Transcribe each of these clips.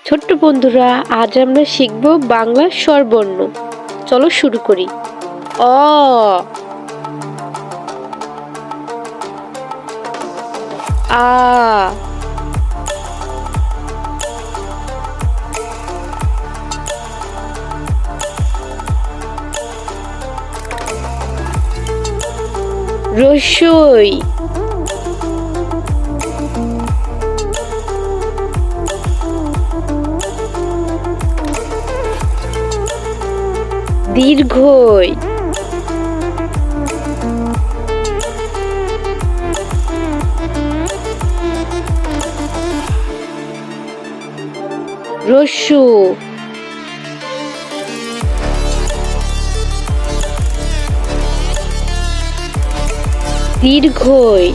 ছোট্ট বন্ধুরা, আজ আমরা শিখব বাংলা স্বরবর্ণ। চলো শুরু করি। অ, আ, রসই, দীর্ঘই, রস্যু, দীর্ঘই,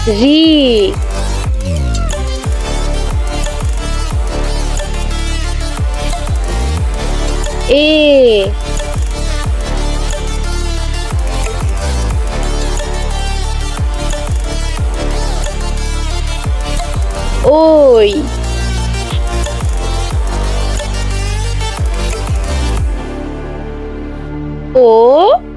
রি, এ, ওই, ও